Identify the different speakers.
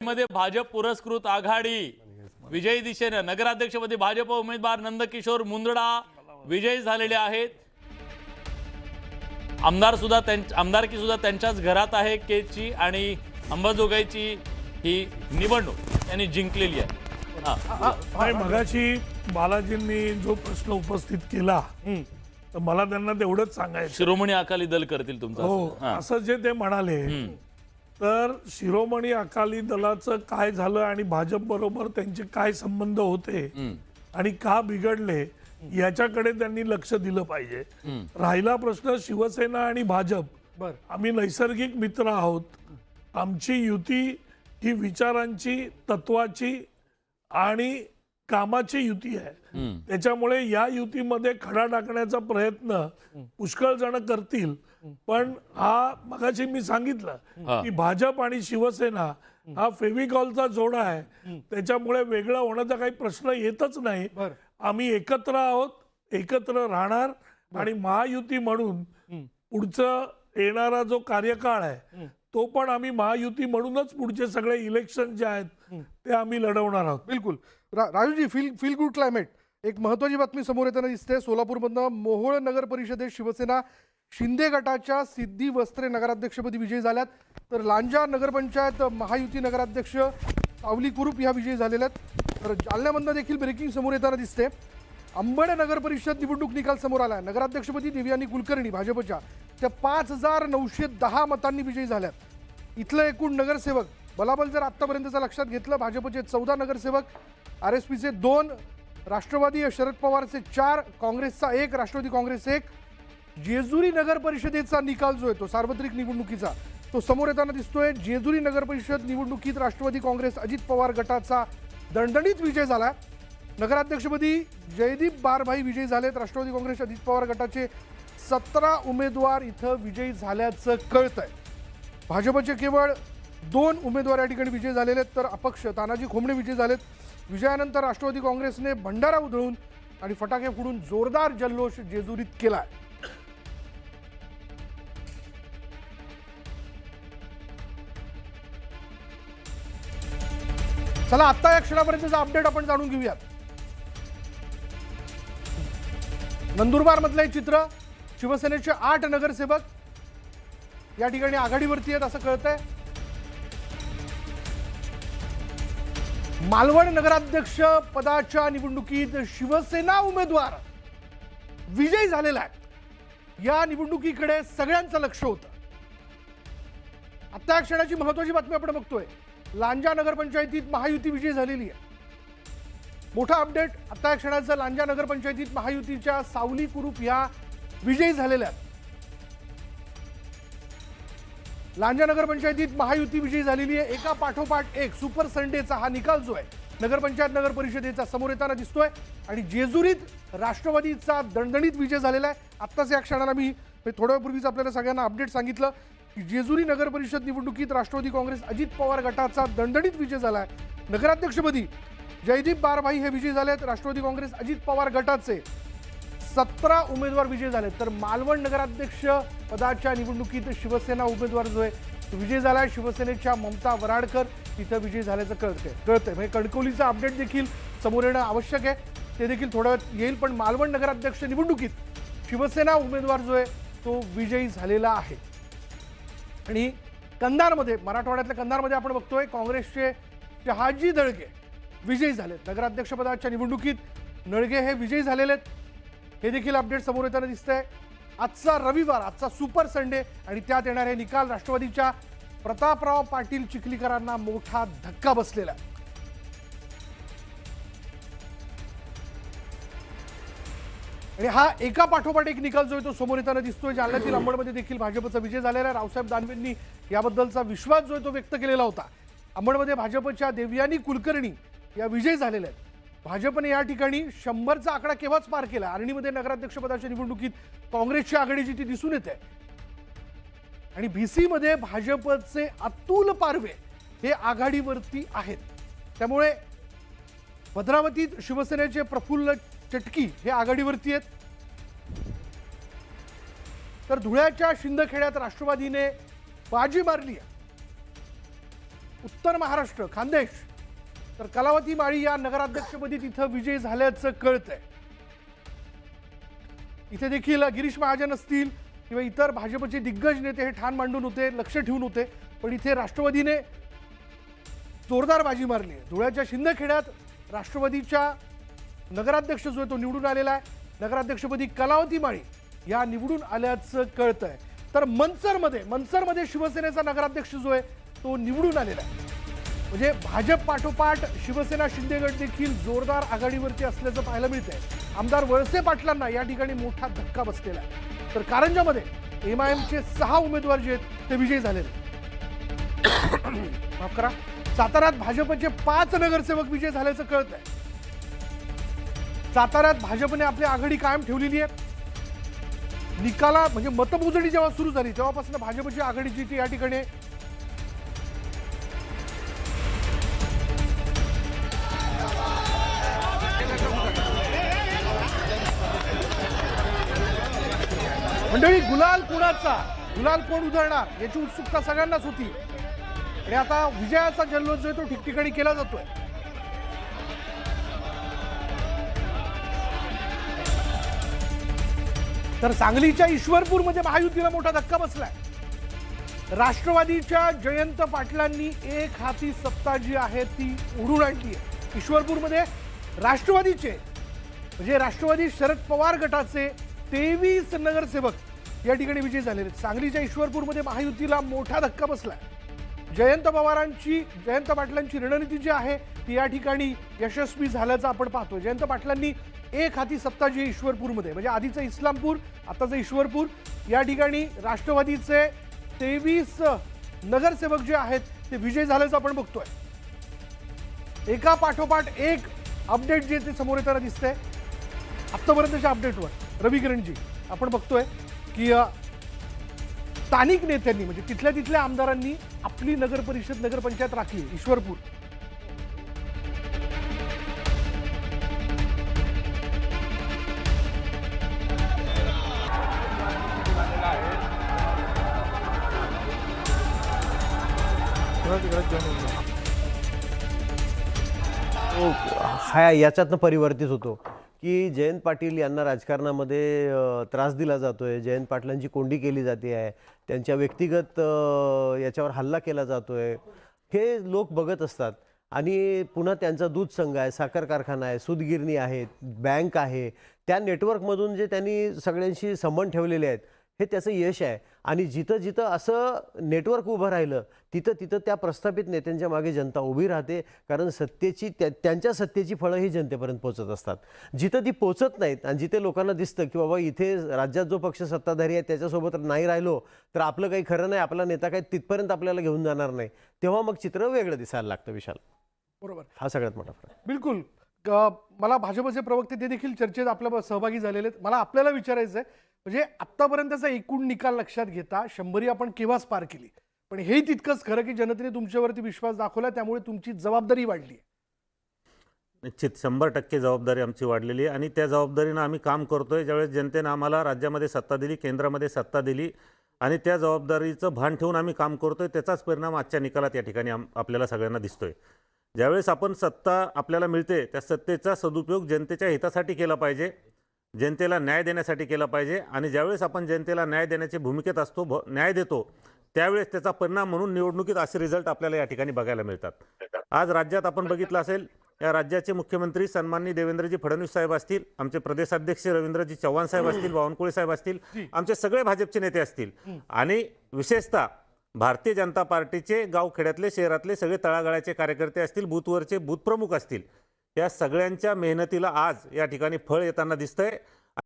Speaker 1: मध्ये भाजप पुरस्कृत आघाडी विजयी दिशेने नगराध्यक्षपदी भाजप उमेदवार नंदकिशोर मुंदडा विजयी झालेले आहेत। आमदारकी सुद्धा त्यांच्याच घरात आहे। केची आणि अंबाजोगाईची ही निवडणूक त्यांनी जिंकलेली आहे।
Speaker 2: मगाशी बालाजींनी जो प्रश्न उपस्थित केला तर मला त्यांना तेवढंच सांगायचं,
Speaker 1: शिरोमणी अकाली दल करतील तुमचं
Speaker 2: हो असं जे ते म्हणाले, तर शिरोमणी अकाली दलाचं काय झालं आणि भाजप बरोबर त्यांचे काय संबंध होते आणि का बिघडले याच्याकडे त्यांनी लक्ष दिलं पाहिजे। राहिला प्रश्न शिवसेना आणि भाजप, आम्ही नैसर्गिक मित्र आहोत। आमची युती ही विचारांची, तत्वाची आणि कामाची युती आहे। त्याच्यामुळे या युतीमध्ये खडा टाकण्याचा प्रयत्न पुष्कळ जण करतील, पण हा मगाशी मी सांगितलं की भाजप आणि शिवसेना हा फेविकॉलचा जोडा आहे। त्याच्यामुळे वेगळं होण्याचा काही प्रश्न येतच नाही। आम्ही एकत्र आहोत, एकत्र राहणार आणि महायुती म्हणून पुढचं येणारा जो कार्यकाळ आहे तो पण आम्ही महायुती म्हणूनच पुढचे सगळे इलेक्शन जे आहेत ते आम्ही लढवणार आहोत।
Speaker 3: बिलकुल। राजूजी, फील गुड क्लायमेट, एक महत्त्वाची बातमी समोर येताना दिसते। सोलापूरमधनं मोहोळ नगर परिषदेत शिवसेना शिंदे गटाच्या सिद्धी वस्त्रे नगराध्यक्षपदी विजयी झाल्यात, तर लांजा नगरपंचायत महायुती नगराध्यक्ष सावली कुरूप ह्या विजयी झालेल्या आहेत। तर जालन्यामधनं देखील ब्रेकिंग समोर येताना दिसते। अंबड नगर परिषद निवडणूक निकाल समोर आला। नगराध्यक्षपदी देवयानी कुलकर्णी भाजपच्या त्या 5910 मतांनी विजयी झाल्यात। इथलं एकूण नगरसेवक बलाबल जर आतापर्यंतचं लक्षात घेतलं, भाजपचे 14 नगरसेवक, RSPचे 2, राष्ट्रवादी शरद पवारचे 4, काँग्रेसचा 1, राष्ट्रवादी काँग्रेस 1। जेजुरी नगर परिषदेचा निकाल जो आहे तो सार्वत्रिक निवडणुकीचा तो समोर येताना दिसतोय। जेजुरी नगर परिषद निवडणुकीत राष्ट्रवादी काँग्रेस अजित पवार गटाचा दणदणीत विजय झाला। नगराध्यक्षपदी जयदीप बारभाई विजयी झालेत। राष्ट्रवादी काँग्रेस अजित पवार गटाचे 17 उमेदवार इथं विजयी झाल्याचं कळतंय। भाजपचे केवळ 2 उमेदवार या ठिकाणी विजयी झालेले आहेत, तर अपक्ष तानाजी खोमणे विजयी झालेत। विजयानंतर राष्ट्रवादी काँग्रेसने भंडारा उधळून आणि फटाके फोडून जोरदार जल्लोष जेजुरीत केलाय। चला आता या क्षणापर्यंतचा अपडेट आपण जाणून घेऊयात। नंदुरबार मधलं चित्र, शिवसेनेचे 8 नगरसेवक या ठिकाणी आघाडीवरती आहेत असं कळतंय। मालवण नगराध्यक्ष पदाच्या निवडणुकीत शिवसेना उमेदवार विजयी झालेला आहे। या निवडणुकीकडे सगळ्यांचं लक्ष होतं। आता या क्षणाची महत्त्वाची बातमी आपण बघतोय, लांजा नगरपंचायतीत महायुती विजयी झालेली आहे। मोठा अपडेट आता या क्षणाचं, लांजा नगरपंचायतीत महायुतीच्या सावली कुरूप ह्या विजयी झालेल्या आहेत। लांजा नगरपंचायतीत महायुती विजयी झालेली आहे। एका पाठोपाठ एक सुपर संडेचा हा निकाल जो आहे नगरपंचायत नगर परिषदेचा समोर येताना दिसतोय आणि जेजुरीत राष्ट्रवादीचा दणदणीत विजय झालेला आहे। आत्ताच या क्षणाला मी थोड्या वेळापूर्वीच आपल्याला सगळ्यांना अपडेट सांगितलं की जेजुरी नगर परिषद निवडणुकीत राष्ट्रवादी काँग्रेस अजित पवार गटाचा दणदणीत विजय झाला आहे। नगराध्यक्षपदी जयदीप बारभाई हे विजयी झालेत। राष्ट्रवादी काँग्रेस अजित पवार गटाचे 17 उमेदवार विजयी झालेत, तर मालवण नगराध्यक्ष पदाच्या निवडणुकीत शिवसेना उमेदवार जो आहे तो विजयी झाला आहे। शिवसेनेच्या ममता वराडकर इथं विजयी झाल्याचं कळतंय। म्हणजे कणकवलीचा अपडेट देखील समोर येणं आवश्यक आहे, ते देखील थोड्या वेळात येईल। पण मालवण नगराध्यक्ष निवडणुकीत शिवसेना उमेदवार जो आहे तो विजयी झालेला आहे। आणि कंधारमध्ये, मराठवाड्यातल्या कंधारमध्ये आपण बघतोय काँग्रेसचे शहाजी दळगे विजयी झालेत। नगराध्यक्षपदाच्या निवडणुकीत नळगे हे विजयी झालेले आहेत, हे देखील अपडेट समोर येताना दिसतंय। आजचा रविवार, आजचा सुपर संडे आणि त्यात येणारे निकाल, राष्ट्रवादीच्या प्रतापराव पाटील चिखलीकरांना मोठा धक्का बसलेला आहे। आणि हा एका पाठोपाठ एक निकाल जो आहे तो समोर येताना दिसतोय। जालन्यातील अंबडमध्ये देखील भाजपचा विजय झालेला आहे। रावसाहेब दानवेंनी याबद्दलचा विश्वास जो आहे तो व्यक्त केलेला होता। अंबडमध्ये भाजपच्या देवयानी कुलकर्णी या विजयी झालेल्या आहेत। भाजपने या ठिकाणी 100चा आकडा केव्हाच पार केला। आर्णीमध्ये नगराध्यक्षपदाच्या निवडणुकीत काँग्रेसची आघाडी जी ती दिसून येते आणि BC मध्ये भाजपचे अतुल पारवे हे आघाडीवरती आहेत। त्यामुळे भद्रावतीत शिवसेनेचे प्रफुल्ल चटकी हे आघाडीवरती आहेत, तर धुळ्याच्या शिंदखेड्यात राष्ट्रवादीने बाजी मारली आहे। उत्तर महाराष्ट्र खानदेश, तर कलावती माळी या नगराध्यक्षपदी तिथं विजय झाल्याचं कळतंय. इथे देखील गिरीश महाजन असतील किंवा इतर भाजपचे दिग्गज नेते हे ठाण मांडून होते, लक्ष ठेवून होते. पण इथे राष्ट्रवादीने जोरदार बाजी मारली आहे. धुळ्याच्या शिंदखेड्यात राष्ट्रवादीच्या नगराध्यक्ष जो आहे तो निवडून आलेला आहे. नगराध्यक्षपदी कलावती माळी या निवडून आल्याचं कळतंय. तर मनसरमध्ये शिवसेनेचा नगराध्यक्ष जो आहे तो निवडून आलेला आहे. म्हणजे भाजप पाठोपाठ शिवसेना शिंदे गट देखील जोरदार आघाडीवरती असल्याचं पाहायला मिळतंय. आमदार वळसे पाटलांना या ठिकाणी मोठा धक्का बसलेला आहे. तर कारंजामध्ये MIMचे 6 उमेदवार जे आहेत ते विजयी झालेले. माफ करा, साताऱ्यात भाजपचे 5 नगरसेवक विजय झाल्याचं कळत आहे. साताऱ्यात भाजपने आपली आघाडी कायम ठेवलेली आहे. निकाला म्हणजे मतमोजणी जेव्हा सुरू झाली तेव्हापासून भाजपची आघाडी जी ती या ठिकाणी मंडळी गुलाल कोण उधळणार याची उत्सुकता सगळ्यांनाच होती. आणि आता विजयाचा जल्लोष जो आहे तो ठिकठिकाणी केला जातोय. तर सांगलीच्या ईश्वरपूरमध्ये महायुतीला मोठा धक्का बसलाय. राष्ट्रवादीच्या जयंत पाटलांनी एक हाती सत्ता जी आहे ती उडून आणली आहे. ईश्वरपूरमध्ये राष्ट्रवादीचे म्हणजे राष्ट्रवादी शरद पवार गटाचे 23 नगरसेवक या ठिकाणी विजयी झालेले आहेत. सांगलीच्या ईश्वरपूरमध्ये महायुतीला मोठा धक्का बसलाय. जयंत पाटलांची रणनीती जी आहे ती या ठिकाणी यशस्वी झाल्याचं आपण पाहतोय. जयंत पाटलांनी एक हाती सत्ता जी आहे ईश्वरपूरमध्ये म्हणजे आधीचं इस्लामपूर आताचं ईश्वरपूर या ठिकाणी राष्ट्रवादीचे 23 नगरसेवक जे आहेत ते विजयी झाल्याचं आपण बघतोय. एका पाठोपाठ एक अपडेट जे ते समोर येताना दिसतंय. आत्तापर्यंतच्या अपडेटवर रवी किरणजी आपण बघतोय की स्थानिक नेत्यांनी म्हणजे तिथल्या आमदारांनी आपली नगर परिषद नगरपंचायत राखली ईश्वरपूर.
Speaker 4: हा याच्यातनं परिवर्तित होतो की जयंत पाटील यांना राजकारणामध्ये त्रास दिला जातोय. जयंत पाटलांची कोंडी केली जाते आहे. त्यांच्या व्यक्तिगत याच्यावर हल्ला केला जातोय हे लोक बघत असतात. आणि पुन्हा त्यांचा दूध संघ आहे, साखर कारखाना आहे, सूतगिरणी आहे, बँक आहे. त्या नेटवर्कमधून जे त्यांनी सगळ्यांशी संबंध ठेवलेले आहेत हे त्याचं यश आहे. आणि जिथं जिथं असं नेटवर्क उभं राहिलं तिथं त्या प्रस्थापित नेत्यांच्या मागे जनता उभी राहते. कारण त्यांच्या सत्तेची फळं ही जनतेपर्यंत पोहोचत असतात. जिथं ती पोहोचत नाहीत आणि जिथे लोकांना दिसतं की बाबा इथे राज्यात जो पक्ष सत्ताधारी आहे त्याच्यासोबत नाही राहिलो तर आपलं काही खरं नाही, आपला नेता काही तिथपर्यंत आपल्याला घेऊन जाणार नाही, तेव्हा मग चित्र वेगळं दिसायला लागतं. विशाल,
Speaker 3: बरोबर,
Speaker 4: हा सगळ्यात मोठा फरक.
Speaker 3: बिलकुल. मला भाजपचे प्रवक्ते ते देखील चर्चेत आपल्या सहभागी झालेले आहेत. मला आपल्याला विचारायचं आहे म्हणजे आत्तापर्यंतचा एकूण निकाल लक्षात घेता 100 आपण केव्हाच पार केली, पण हेही तितकंच खरं की जनतेने तुमच्यावरती विश्वास दाखवला त्यामुळे तुमची जबाबदारी वाढली.
Speaker 5: निश्चित 100% जबाबदारी आमची वाढलेली आहे आणि त्या जबाबदारीनं आम्ही काम करतोय. ज्यावेळेस जनतेनं आम्हाला राज्यामध्ये सत्ता दिली, केंद्रामध्ये सत्ता दिली आणि त्या जबाबदारीचं भान ठेवून आम्ही काम करतोय, त्याचाच परिणाम आजच्या निकालात या ठिकाणी आपल्याला सगळ्यांना दिसतोय. ज्यावेळेस आपण सत्ता आपल्याला मिळते त्या सत्तेचा सदुपयोग जनतेच्या हितासाठी केला पाहिजे, जनतेला न्याय देण्यासाठी केला पाहिजे. आणि ज्यावेळेस आपण जनतेला न्याय देण्याच्या भूमिकेत असतो, न्याय देतो, त्यावेळेस त्याचा परिणाम म्हणून निवडणुकीत असे रिझल्ट आपल्याला या ठिकाणी बघायला मिळतात. आज राज्यात आपण बघितलं असेल, या राज्याचे मुख्यमंत्री सन्माननीय देवेंद्रजी फडणवीस साहेब असतील, आमचे प्रदेशाध्यक्ष रवींद्रजी चव्हाण साहेब असतील, बावनकुळे साहेब असतील, आमचे सगळे भाजपचे नेते असतील आणि विशेषतः भारतीय जनता पार्टीचे गावखेड्यातले शहरातले सगळे तळागाळाचे कार्यकर्ते असतील, बूथवरचे बूथ प्रमुख असतील, या सगळ्यांच्या मेहनतीला आज या ठिकाणी फळ येताना दिसतंय.